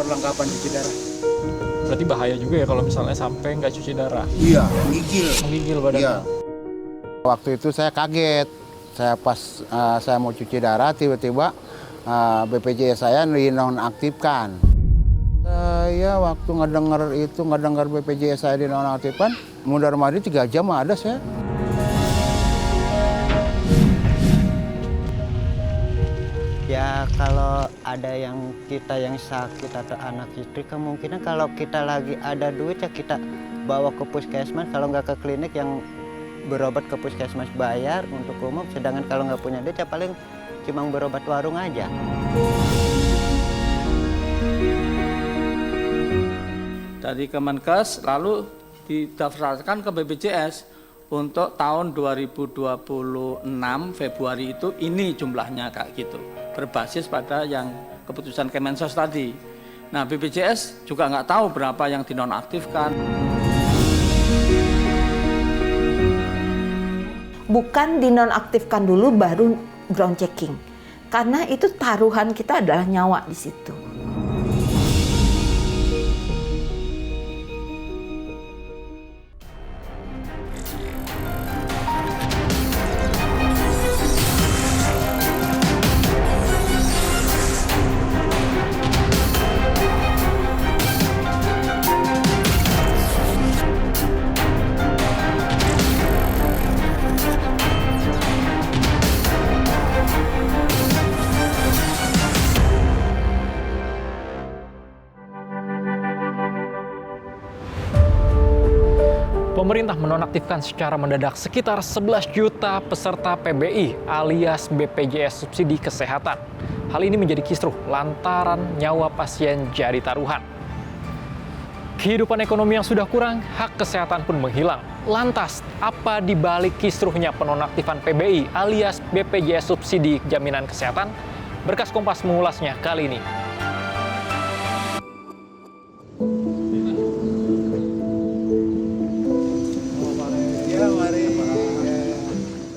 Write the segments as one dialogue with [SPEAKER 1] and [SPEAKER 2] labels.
[SPEAKER 1] perlengkapan cuci darah.
[SPEAKER 2] Berarti bahaya juga ya kalau misalnya sampai nggak cuci darah.
[SPEAKER 1] Iya, menggigil.
[SPEAKER 2] Menggigil badan.
[SPEAKER 1] Iya.
[SPEAKER 3] Waktu itu saya kaget. Saya mau cuci darah, tiba-tiba BPJS saya dinonaktifkan. Saya waktu ngedengar BPJS saya dinonaktifkan, mundar-mandir 3 jam ada saya.
[SPEAKER 4] Ya kalau ada kita yang sakit atau anak istri, kemungkinan kalau kita lagi ada duit ya kita bawa ke puskesmas, kalau nggak ke klinik yang berobat ke puskesmas bayar untuk umum, sedangkan kalau nggak punya duit ya paling cuma berobat warung aja.
[SPEAKER 5] Dari Kemenkes lalu didaftarkan ke BPJS untuk tahun 2026 Februari itu ini jumlahnya kayak gitu, berbasis pada yang keputusan Kemensos tadi. Nah BPJS juga nggak tahu berapa yang dinonaktifkan.
[SPEAKER 6] Bukan dinonaktifkan dulu baru ground checking, karena itu taruhan kita adalah nyawa di situ.
[SPEAKER 2] Pemerintah menonaktifkan secara mendadak sekitar 11 juta peserta PBI alias BPJS Subsidi Kesehatan. Hal ini menjadi kisruh lantaran nyawa pasien jadi taruhan. Kehidupan ekonomi yang sudah kurang, hak kesehatan pun menghilang. Lantas, apa di balik kisruhnya penonaktifan PBI alias BPJS Subsidi Jaminan Kesehatan? Berkas Kompas mengulasnya kali ini.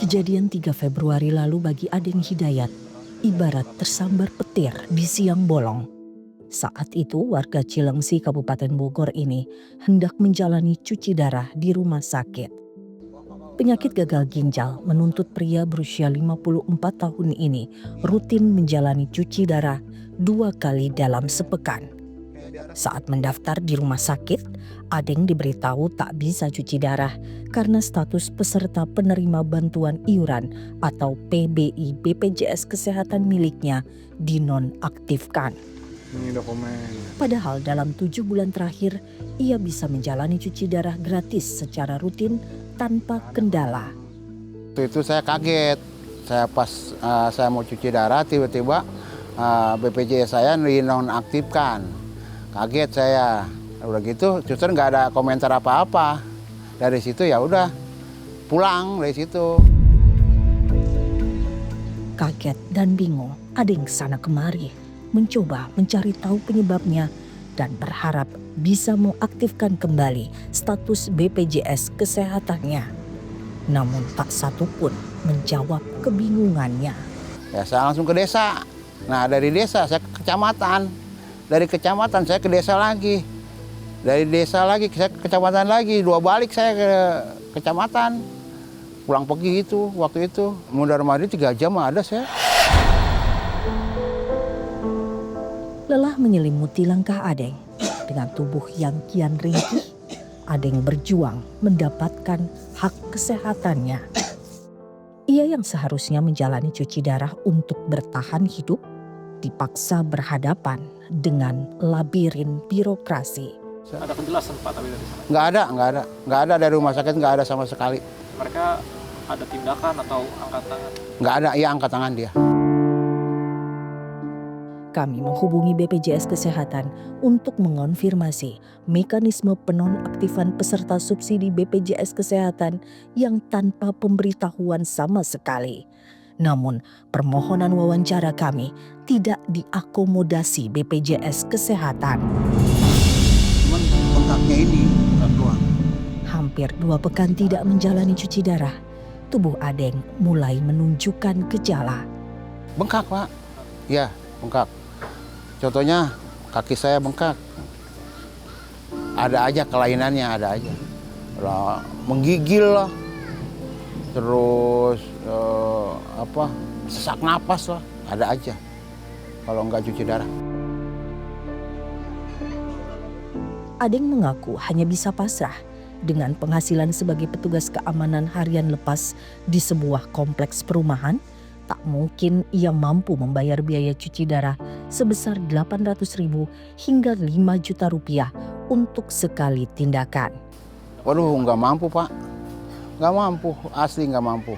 [SPEAKER 7] Kejadian 3 Februari lalu bagi Adeng Hidayat ibarat tersambar petir di siang bolong. Saat itu warga Cilengsi Kabupaten Bogor ini hendak menjalani cuci darah di rumah sakit. Penyakit gagal ginjal menuntut pria berusia 54 tahun ini rutin menjalani cuci darah 2 kali dalam sepekan. Saat mendaftar di rumah sakit, Adeng diberitahu tak bisa cuci darah karena status peserta penerima bantuan iuran atau PBI BPJS Kesehatan miliknya dinonaktifkan.
[SPEAKER 1] Ini dokumen.
[SPEAKER 7] Padahal dalam 7 bulan terakhir, ia bisa menjalani cuci darah gratis secara rutin tanpa kendala.
[SPEAKER 3] Waktu itu saya kaget. Saya mau cuci darah, tiba-tiba BPJS saya dinonaktifkan. Kaget saya, udah gitu, justru nggak ada komentar apa-apa. Dari situ ya udah pulang dari situ.
[SPEAKER 7] Kaget dan bingung, Adeng sana kemari, mencoba mencari tahu penyebabnya dan berharap bisa mengaktifkan kembali status BPJS Kesehatannya. Namun tak satu pun menjawab kebingungannya.
[SPEAKER 3] Ya saya langsung ke desa. Nah dari desa saya ke kecamatan. Dari kecamatan saya ke desa lagi. Dari desa lagi saya ke kecamatan lagi. 2 balik saya ke kecamatan. Pulang pergi itu waktu itu. Mundar-mandir 3 jam ada saya.
[SPEAKER 7] Lelah menyelimuti langkah Adeng. Dengan tubuh yang kian ringkih, Adeng berjuang mendapatkan hak kesehatannya. Ia yang seharusnya menjalani cuci darah untuk bertahan hidup, dipaksa berhadapan dengan labirin birokrasi.
[SPEAKER 2] Ada penjelasan Pak tapi dari sana?
[SPEAKER 3] Nggak ada dari rumah sakit, nggak ada sama sekali.
[SPEAKER 2] Mereka ada tindakan atau angkat tangan?
[SPEAKER 3] Nggak ada, ya angkat tangan dia.
[SPEAKER 7] Kami menghubungi BPJS Kesehatan untuk mengonfirmasi mekanisme penonaktifan peserta subsidi BPJS Kesehatan yang tanpa pemberitahuan sama sekali. Namun, permohonan wawancara kami tidak diakomodasi BPJS Kesehatan.
[SPEAKER 1] Cuman bengkaknya ini bengkak doang.
[SPEAKER 7] Hampir 2 pekan tidak menjalani cuci darah, tubuh Adeng mulai menunjukkan gejala.
[SPEAKER 3] Bengkak Pak, ya bengkak. Contohnya kaki saya bengkak. Ada aja kelainannya, ada aja. Lah, menggigil lah. Terus sesak napas lah, ada aja. Kalau nggak cuci darah.
[SPEAKER 7] Adeng mengaku hanya bisa pasrah dengan penghasilan sebagai petugas keamanan harian lepas di sebuah kompleks perumahan. Tak mungkin ia mampu membayar biaya cuci darah sebesar 800.000 hingga 5 juta rupiah untuk sekali tindakan.
[SPEAKER 3] Waduh, nggak mampu Pak. Nggak mampu, asli nggak mampu.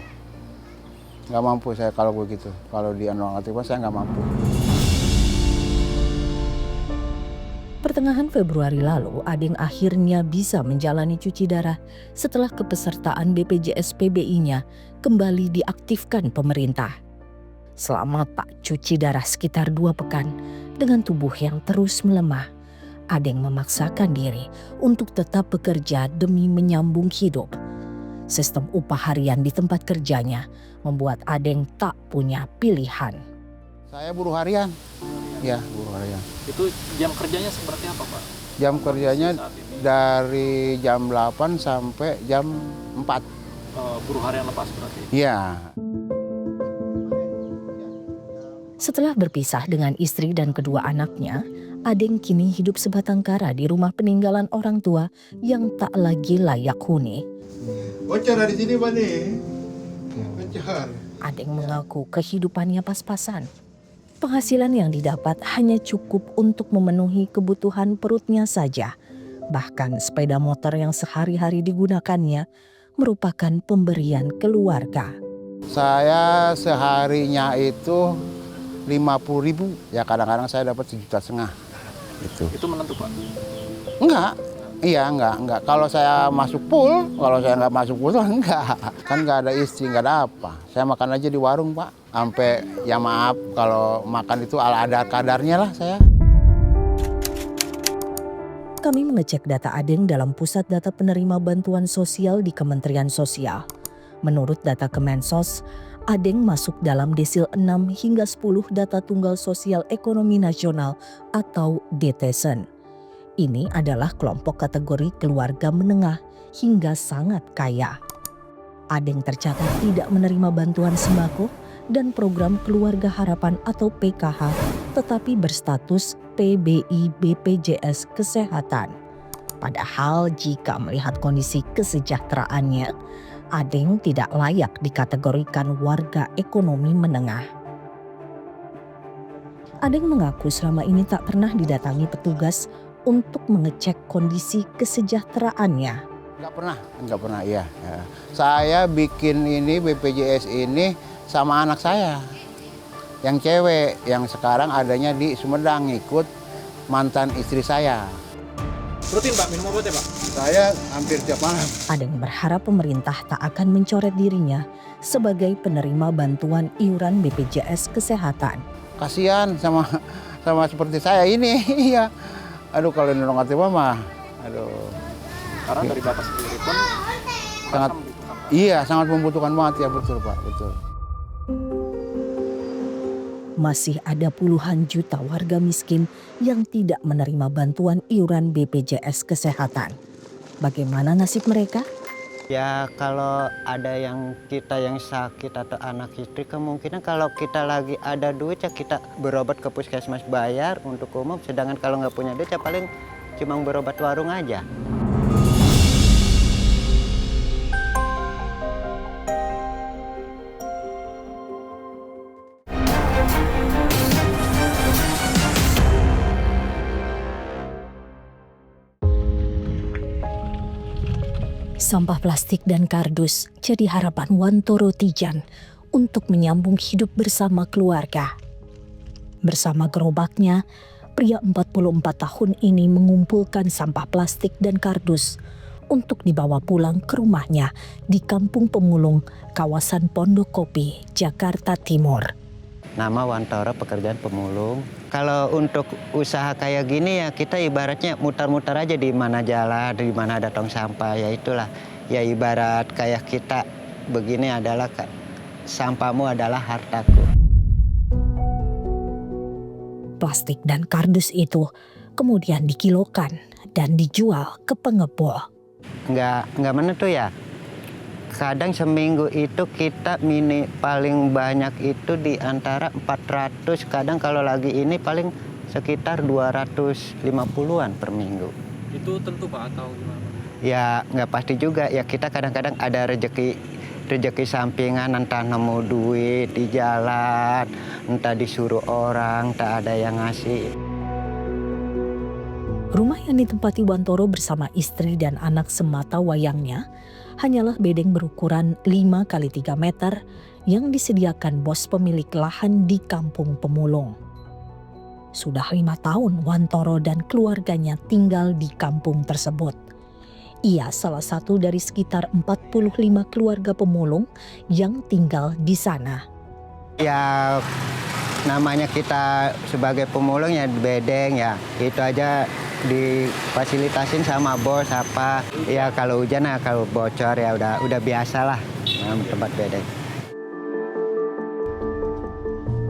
[SPEAKER 3] Nggak mampu saya kalau begitu. Kalau di nonaktifkan saya nggak mampu.
[SPEAKER 7] Pertengahan Februari lalu, Adeng akhirnya bisa menjalani cuci darah setelah kepesertaan BPJS PBI-nya kembali diaktifkan pemerintah. Selama tak cuci darah sekitar 2 pekan, dengan tubuh yang terus melemah, Adeng memaksakan diri untuk tetap bekerja demi menyambung hidup. Sistem upah harian di tempat kerjanya membuat Adeng tak punya pilihan.
[SPEAKER 3] Saya buruh harian. Ya, buruh harian.
[SPEAKER 2] Itu jam kerjanya seperti apa, Pak?
[SPEAKER 3] Jam kerjanya dari jam 8 sampai jam 4.
[SPEAKER 2] Buruh harian lepas berarti?
[SPEAKER 3] Iya.
[SPEAKER 7] Setelah berpisah dengan istri dan kedua anaknya, Adeng kini hidup sebatang kara di rumah peninggalan orang tua yang tak lagi layak huni.
[SPEAKER 3] Bocor di sini, Pak nih. Bocor.
[SPEAKER 7] Adeng mengaku kehidupannya pas-pasan. Penghasilan yang didapat hanya cukup untuk memenuhi kebutuhan perutnya saja. Bahkan sepeda motor yang sehari-hari digunakannya merupakan pemberian keluarga.
[SPEAKER 3] Saya seharinya itu 50.000. Ya kadang-kadang saya dapat 1,5 juta.
[SPEAKER 2] Itu menentu, Pak?
[SPEAKER 3] Enggak. Iya, enggak. Kalau saya masuk pool, kalau saya nggak masuk pool, enggak. Kan nggak ada istri, nggak ada apa. Saya makan aja di warung, Pak. Sampai, ya maaf, kalau makan itu ada kadarnya lah saya.
[SPEAKER 7] Kami mengecek data Adeng dalam Pusat Data Penerima Bantuan Sosial di Kementerian Sosial. Menurut data Kemensos, Adeng masuk dalam desil 6 hingga 10 Data Tunggal Sosial Ekonomi Nasional atau DTSEN. Ini adalah kelompok kategori keluarga menengah hingga sangat kaya. Adeng tercatat tidak menerima bantuan sembako dan program Keluarga Harapan atau PKH, tetapi berstatus PBI BPJS Kesehatan. Padahal jika melihat kondisi kesejahteraannya, Adeng tidak layak dikategorikan warga ekonomi menengah. Adeng mengaku selama ini tak pernah didatangi petugas untuk mengecek kondisi kesejahteraannya.
[SPEAKER 3] Enggak pernah, iya. Saya bikin ini BPJS ini sama anak saya. Yang cewek, yang sekarang adanya di Sumedang, ikut mantan istri saya.
[SPEAKER 2] Rutin, Pak, minum obatnya, Pak?
[SPEAKER 3] Saya hampir tiap malam.
[SPEAKER 7] Adeng berharap pemerintah tak akan mencoret dirinya sebagai penerima bantuan iuran BPJS Kesehatan.
[SPEAKER 3] Kasihan sama seperti saya ini, iya. Aduh, kalau nolong aktifan mah, aduh.
[SPEAKER 2] Karena dari Bapak sendiri pun
[SPEAKER 3] Sangat, iya, sangat membutuhkan banget ya, betul Pak, betul.
[SPEAKER 7] Masih ada puluhan juta warga miskin yang tidak menerima bantuan iuran BPJS Kesehatan. Bagaimana nasib mereka?
[SPEAKER 4] Ya kalau ada yang sakit atau anak istri, kemungkinan kalau kita lagi ada duit ya kita berobat ke puskesmas bayar untuk umum. Sedangkan kalau nggak punya duit ya paling cuma berobat warung aja.
[SPEAKER 7] Sampah plastik dan kardus jadi harapan Wantoro Tijan untuk menyambung hidup bersama keluarga. Bersama gerobaknya, pria 44 tahun ini mengumpulkan sampah plastik dan kardus untuk dibawa pulang ke rumahnya di Kampung Pemulung, kawasan Pondok Kopi, Jakarta Timur.
[SPEAKER 4] Nama Wantoro pekerjaan pemulung. Kalau untuk usaha kayak gini ya kita ibaratnya mutar-mutar aja di mana jalan, di mana ada tong sampah, ya itulah. Ya ibarat kayak kita begini adalah sampahmu adalah hartaku.
[SPEAKER 7] plastik dan kardus itu kemudian dikilokan dan dijual ke pengepul.
[SPEAKER 4] Nggak menentu ya. Kadang seminggu itu kita paling banyak itu di antara 400, kadang kalau lagi ini paling sekitar 250-an per minggu.
[SPEAKER 2] Itu tentu Pak atau gimana?
[SPEAKER 4] Ya nggak pasti juga, ya kita kadang-kadang ada rezeki sampingan, entah nemu duit di jalan, entah disuruh orang, tak ada yang ngasih.
[SPEAKER 7] Rumah yang ditempati Wantoro bersama istri dan anak semata wayangnya hanyalah bedeng berukuran 5 x 3 meter yang disediakan bos pemilik lahan di Kampung Pemulung. Sudah 5 tahun Wantoro dan keluarganya tinggal di kampung tersebut. Ia salah satu dari sekitar 45 keluarga pemulung yang tinggal di sana.
[SPEAKER 4] Ya namanya kita sebagai pemulung ya bedeng ya, itu aja difasilitasin sama bos apa. Ya kalau hujan ya kalau bocor ya udah biasa lah tempat bedeng.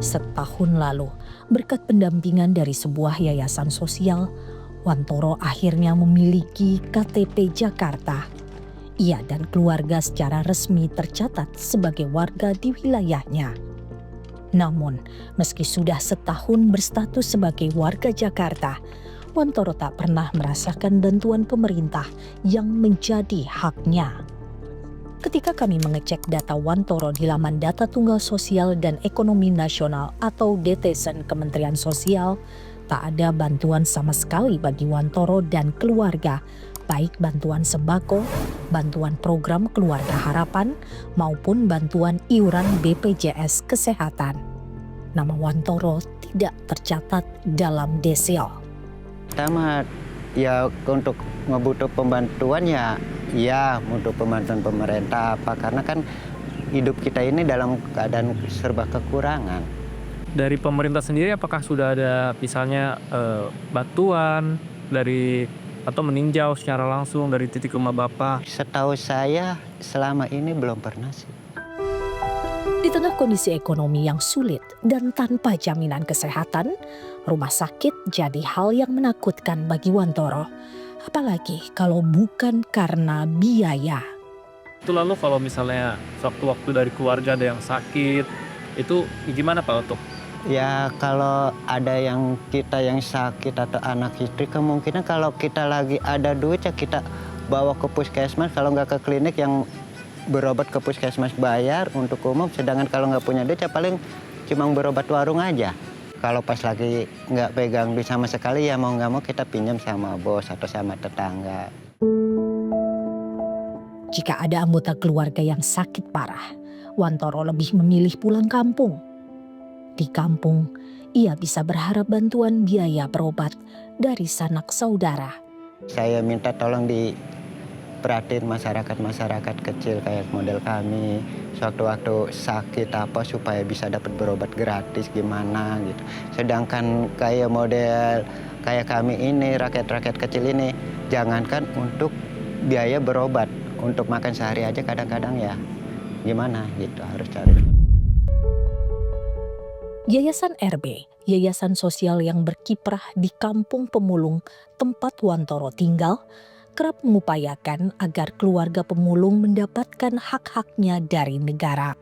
[SPEAKER 7] Setahun lalu, berkat pendampingan dari sebuah yayasan sosial, Wantoro akhirnya memiliki KTP Jakarta. Ia dan keluarga secara resmi tercatat sebagai warga di wilayahnya. Namun, meski sudah setahun berstatus sebagai warga Jakarta, Wantoro tak pernah merasakan bantuan pemerintah yang menjadi haknya. Ketika kami mengecek data Wantoro di laman Data Tunggal Sosial dan Ekonomi Nasional atau DTSN Kementerian Sosial, tak ada bantuan sama sekali bagi Wantoro dan keluarga, baik bantuan sembako, bantuan program Keluarga Harapan, maupun bantuan iuran BPJS Kesehatan. Nama Wantoro tidak tercatat dalam Desil.
[SPEAKER 4] Pertama ya untuk ngebutuh pembantuan ya untuk pembantuan pemerintah apa, karena kan hidup kita ini dalam keadaan serba kekurangan.
[SPEAKER 2] Dari pemerintah sendiri apakah sudah ada misalnya bantuan dari atau meninjau secara langsung dari titik rumah Bapak?
[SPEAKER 4] Setahu saya selama ini belum pernah sih.
[SPEAKER 7] Di tengah kondisi ekonomi yang sulit dan tanpa jaminan kesehatan, rumah sakit jadi hal yang menakutkan bagi Wantoro. Apalagi kalau bukan karena biaya.
[SPEAKER 2] Itu lalu kalau misalnya waktu-waktu dari keluarga ada yang sakit, itu gimana Pak untuk?
[SPEAKER 4] Ya kalau ada yang sakit atau anak istri, kemungkinan kalau kita lagi ada duit ya kita bawa ke puskesmas, kalau nggak ke klinik yang berobat ke puskesmas bayar untuk umum, sedangkan kalau nggak punya duit ya paling cuma berobat warung aja. Kalau pas lagi nggak pegang duit sama sekali ya mau nggak mau kita pinjam sama bos atau sama tetangga.
[SPEAKER 7] Jika ada anggota keluarga yang sakit parah, Wantoro lebih memilih pulang kampung. Di kampung, ia bisa berharap bantuan biaya berobat dari sanak saudara.
[SPEAKER 4] Saya minta tolong diperhatiin masyarakat kecil kayak model kami. Sewaktu-waktu sakit apa supaya bisa dapat berobat gratis gimana gitu. Sedangkan kayak model kayak kami ini, rakyat-rakyat kecil ini, jangankan untuk biaya berobat, untuk makan sehari aja kadang-kadang ya gimana gitu harus cari.
[SPEAKER 7] Yayasan RB, yayasan sosial yang berkiprah di Kampung Pemulung tempat Wantoro tinggal, kerap mengupayakan agar keluarga pemulung mendapatkan hak-haknya dari negara.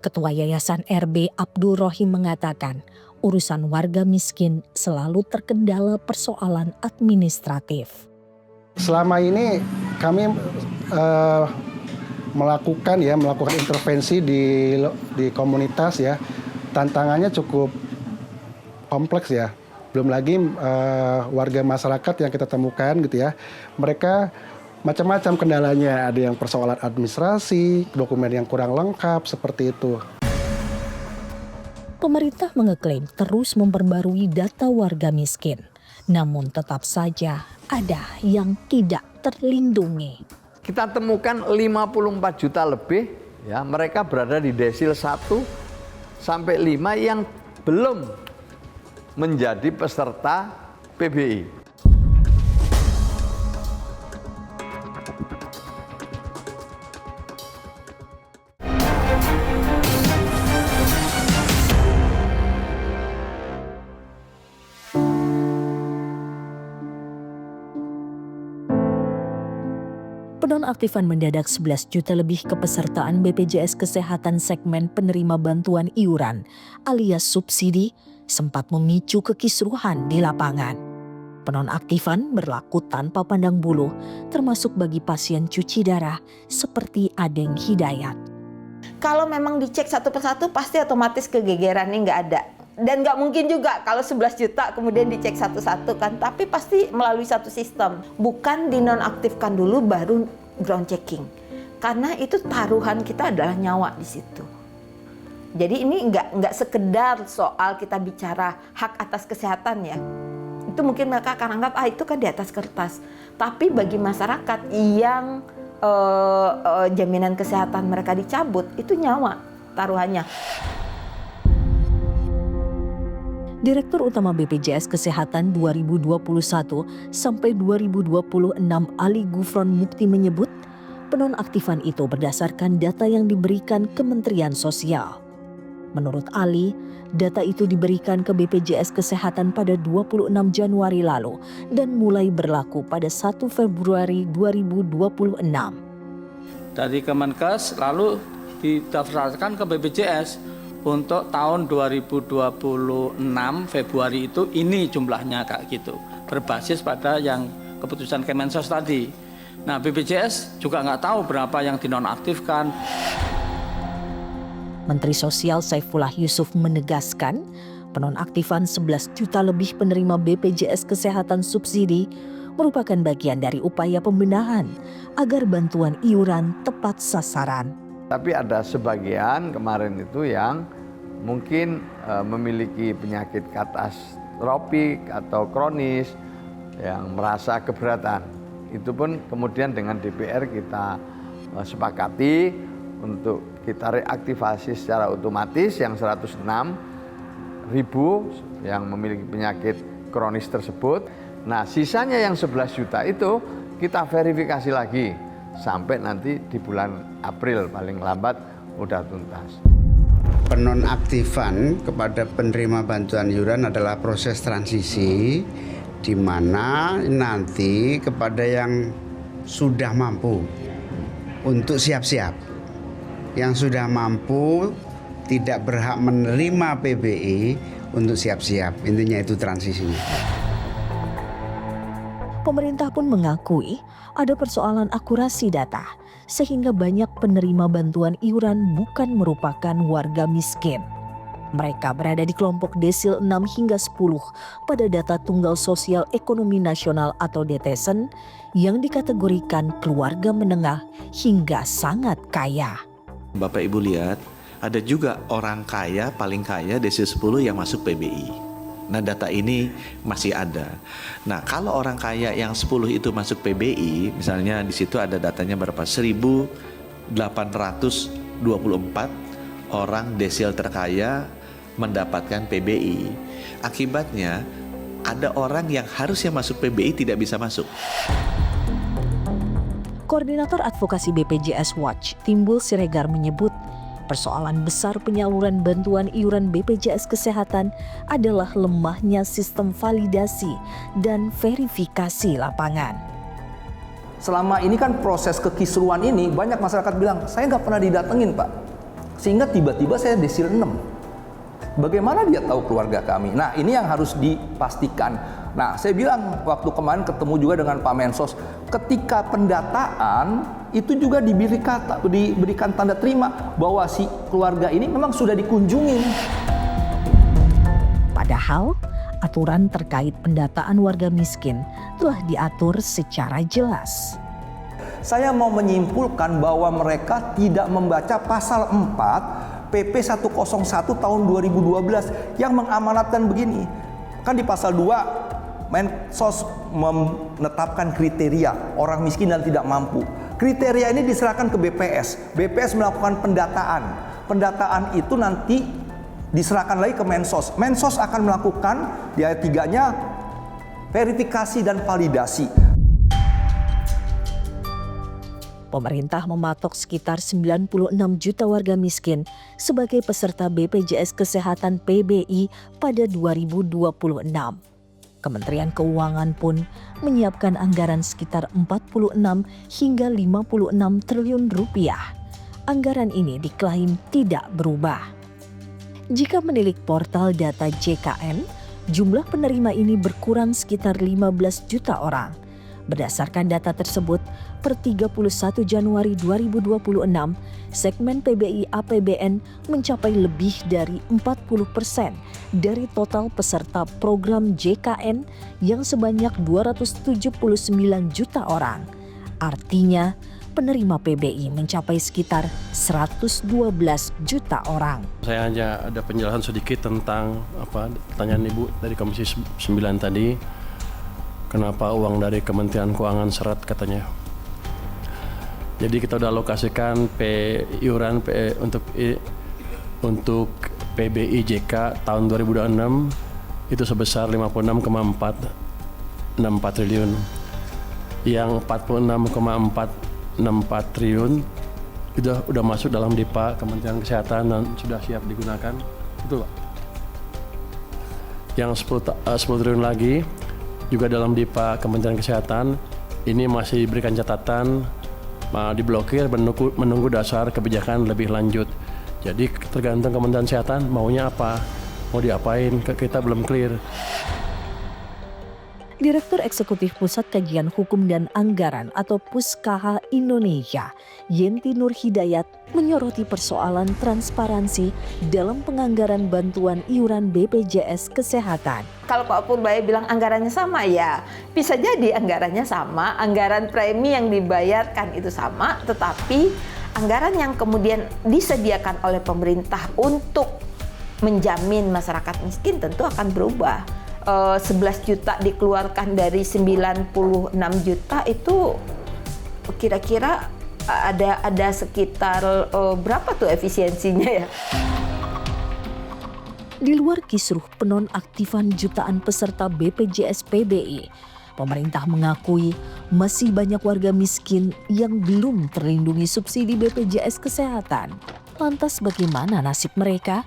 [SPEAKER 7] Ketua Yayasan RB Abdul Rohim mengatakan, urusan warga miskin selalu terkendala persoalan administratif.
[SPEAKER 8] Selama ini kami melakukan intervensi di komunitas ya. Tantangannya cukup kompleks ya. Belum lagi warga masyarakat yang kita temukan gitu ya. Mereka macam-macam kendalanya. Ada yang persoalan administrasi, dokumen yang kurang lengkap seperti itu.
[SPEAKER 7] Pemerintah mengeklaim terus memperbarui data warga miskin. Namun tetap saja ada yang tidak terlindungi.
[SPEAKER 9] Kita temukan 54 juta lebih ya, mereka berada di desil 1 sampai 5 yang belum menjadi peserta PBI.
[SPEAKER 7] Penonaktifan mendadak 11 juta lebih kepesertaan BPJS Kesehatan segmen penerima bantuan iuran alias subsidi sempat memicu kekisruhan di lapangan. Penonaktifan berlaku tanpa pandang bulu, termasuk bagi pasien cuci darah seperti Adeng Hidayat.
[SPEAKER 6] Kalau memang dicek satu persatu pasti otomatis kegegerannya nggak ada. Dan nggak mungkin juga kalau 11 juta kemudian dicek satu-satu kan, tapi pasti melalui satu sistem. Bukan dinonaktifkan dulu baru ground checking. Karena itu taruhan kita adalah nyawa di situ. Jadi ini nggak sekedar soal kita bicara hak atas kesehatan ya. Itu mungkin mereka akan anggap itu kan di atas kertas. Tapi bagi masyarakat yang jaminan kesehatan mereka dicabut, itu nyawa taruhannya.
[SPEAKER 7] Direktur Utama BPJS Kesehatan 2021 sampai 2026 Ali Gufron Mukti menyebut penonaktifan itu berdasarkan data yang diberikan Kementerian Sosial. Menurut Ali, data itu diberikan ke BPJS Kesehatan pada 26 Januari lalu dan mulai berlaku pada 1 Februari 2026.
[SPEAKER 5] Dari Kemenkes lalu didaftarkan ke BPJS. Untuk tahun 2026 Februari itu ini jumlahnya Kak gitu. Berbasis pada yang keputusan Kemensos tadi. Nah BPJS juga nggak tahu berapa yang dinonaktifkan.
[SPEAKER 7] Menteri Sosial Saifullah Yusuf menegaskan penonaktifan 11 juta lebih penerima BPJS Kesehatan subsidi merupakan bagian dari upaya pembenahan agar bantuan iuran tepat sasaran.
[SPEAKER 9] Tapi ada sebagian kemarin itu yang mungkin memiliki penyakit katastropik atau kronis yang merasa keberatan. Itu pun kemudian dengan DPR kita sepakati untuk kita reaktivasi secara otomatis yang 106.000 yang memiliki penyakit kronis tersebut. Nah sisanya yang 11 juta itu kita verifikasi lagi. Sampai nanti di bulan April paling lambat udah tuntas.
[SPEAKER 10] Penonaktifan kepada penerima bantuan iuran adalah proses transisi di mana nanti kepada yang sudah mampu untuk siap-siap. Yang sudah mampu tidak berhak menerima PBI untuk siap-siap. Intinya itu transisinya.
[SPEAKER 7] Pemerintah pun mengakui ada persoalan akurasi data, sehingga banyak penerima bantuan iuran bukan merupakan warga miskin. Mereka berada di kelompok desil 6 hingga 10 pada data Tunggal Sosial Ekonomi Nasional atau DTSEN yang dikategorikan keluarga menengah hingga sangat kaya.
[SPEAKER 11] Bapak Ibu lihat, ada juga orang kaya, paling kaya desil 10 yang masuk PBI. Nah data ini masih ada. Nah kalau orang kaya yang 10 itu masuk PBI, misalnya di situ ada datanya berapa? 1.824 orang desil terkaya mendapatkan PBI. Akibatnya ada orang yang harusnya masuk PBI tidak bisa masuk.
[SPEAKER 7] Koordinator Advokasi BPJS Watch, Timbul Siregar menyebut persoalan besar penyaluran bantuan iuran BPJS Kesehatan adalah lemahnya sistem validasi dan verifikasi lapangan.
[SPEAKER 12] Selama ini kan proses kekisruan ini banyak masyarakat bilang, saya nggak pernah didatengin Pak. Sehingga tiba-tiba saya desil 6. Bagaimana dia tahu keluarga kami? Nah ini yang harus dipastikan. Nah saya bilang waktu kemarin ketemu juga dengan Pak Mensos, ketika pendataan itu juga diberikan tanda terima bahwa si keluarga ini memang sudah dikunjungi.
[SPEAKER 7] Padahal aturan terkait pendataan warga miskin telah diatur secara jelas.
[SPEAKER 12] Saya mau menyimpulkan bahwa mereka tidak membaca pasal 4 PP 101 tahun 2012 yang mengamanatkan begini. Kan di pasal 2 Mensos menetapkan kriteria orang miskin dan tidak mampu. Kriteria ini diserahkan ke BPS. BPS melakukan pendataan. Pendataan itu nanti diserahkan lagi ke Mensos. Mensos akan melakukan di ayat 3-nya verifikasi dan validasi.
[SPEAKER 7] Pemerintah mematok sekitar 96 juta warga miskin sebagai peserta BPJS Kesehatan PBI pada 2026. Kementerian Keuangan pun menyiapkan anggaran sekitar 46 hingga 56 triliun rupiah. Anggaran ini diklaim tidak berubah. Jika menilik portal data JKN, jumlah penerima ini berkurang sekitar 15 juta orang. Berdasarkan data tersebut, per 31 Januari 2026, segmen PBI APBN mencapai lebih dari 40% dari total peserta program JKN yang sebanyak 279 juta orang. Artinya, penerima PBI mencapai sekitar 112 juta orang.
[SPEAKER 13] Saya hanya ada penjelasan sedikit tentang pertanyaan Ibu dari Komisi 9 tadi. Kenapa uang dari Kementerian Keuangan seret katanya. Jadi kita udah alokasikan iuran untuk PBI JK tahun 2026 itu sebesar 56,464 triliun. Yang 46,464 triliun itu udah masuk dalam DIPA Kementerian Kesehatan dan sudah siap digunakan. Itu Pak. Yang 10 triliun lagi juga dalam DIPA Kementerian Kesehatan ini masih diberikan catatan diblokir menunggu dasar kebijakan lebih lanjut. Jadi tergantung Kementerian Kesehatan maunya apa, mau diapain, kita belum clear.
[SPEAKER 7] Direktur Eksekutif Pusat Kajian Hukum dan Anggaran atau PUSKH Indonesia, Yenti Nur Hidayat, menyoroti persoalan transparansi dalam penganggaran bantuan iuran BPJS Kesehatan.
[SPEAKER 6] Kalau Pak Purbaya bilang anggarannya sama, ya bisa jadi anggarannya sama, anggaran premi yang dibayarkan itu sama, tetapi anggaran yang kemudian disediakan oleh pemerintah untuk menjamin masyarakat miskin tentu akan berubah. 11 juta dikeluarkan dari 96 juta itu kira-kira ada sekitar berapa tuh efisiensinya ya?
[SPEAKER 7] Di luar kisruh penonaktifan jutaan peserta BPJS PBI, pemerintah mengakui masih banyak warga miskin yang belum terlindungi subsidi BPJS Kesehatan. Lantas bagaimana nasib mereka?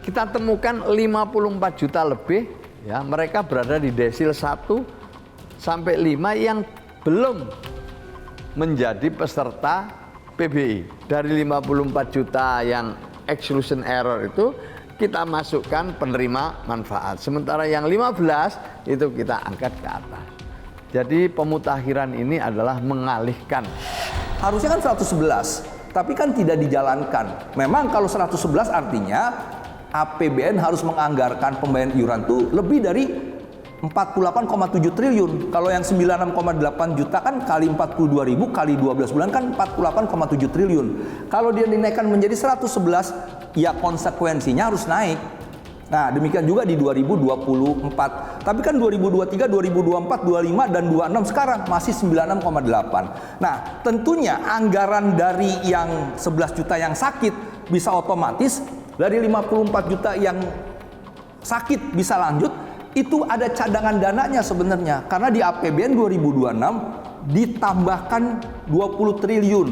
[SPEAKER 9] Kita temukan 54 juta lebih, ya, mereka berada di desil 1 sampai 5 yang belum menjadi peserta PBI. Dari 54 juta yang exclusion error itu kita masukkan penerima manfaat. Sementara yang 15 itu kita angkat ke atas. Jadi pemutakhiran ini adalah mengalihkan.
[SPEAKER 12] Harusnya kan 111, tapi kan tidak dijalankan. Memang kalau 111 artinya APBN harus menganggarkan pembayaran iuran itu lebih dari 48,7 triliun. Kalau yang 96,8 juta kan kali 42.000 kali 12 bulan kan 48,7 triliun. Kalau dia dinaikkan menjadi 111, ya konsekuensinya harus naik. Nah, demikian juga di 2024. Tapi kan 2023, 2024, 25 dan 26 sekarang masih 96,8. Nah, tentunya anggaran dari yang 11 juta yang sakit bisa otomatis, dari 54 juta yang sakit bisa lanjut, itu ada cadangan dananya sebenarnya. Karena di APBN 2026 ditambahkan 20 triliun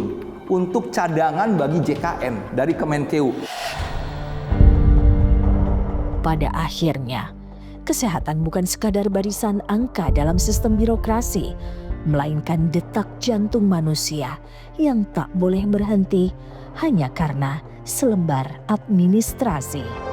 [SPEAKER 12] untuk cadangan bagi JKN dari Kemenkeu.
[SPEAKER 7] Pada akhirnya, kesehatan bukan sekadar barisan angka dalam sistem birokrasi, melainkan detak jantung manusia yang tak boleh berhenti hanya karena selembar administrasi.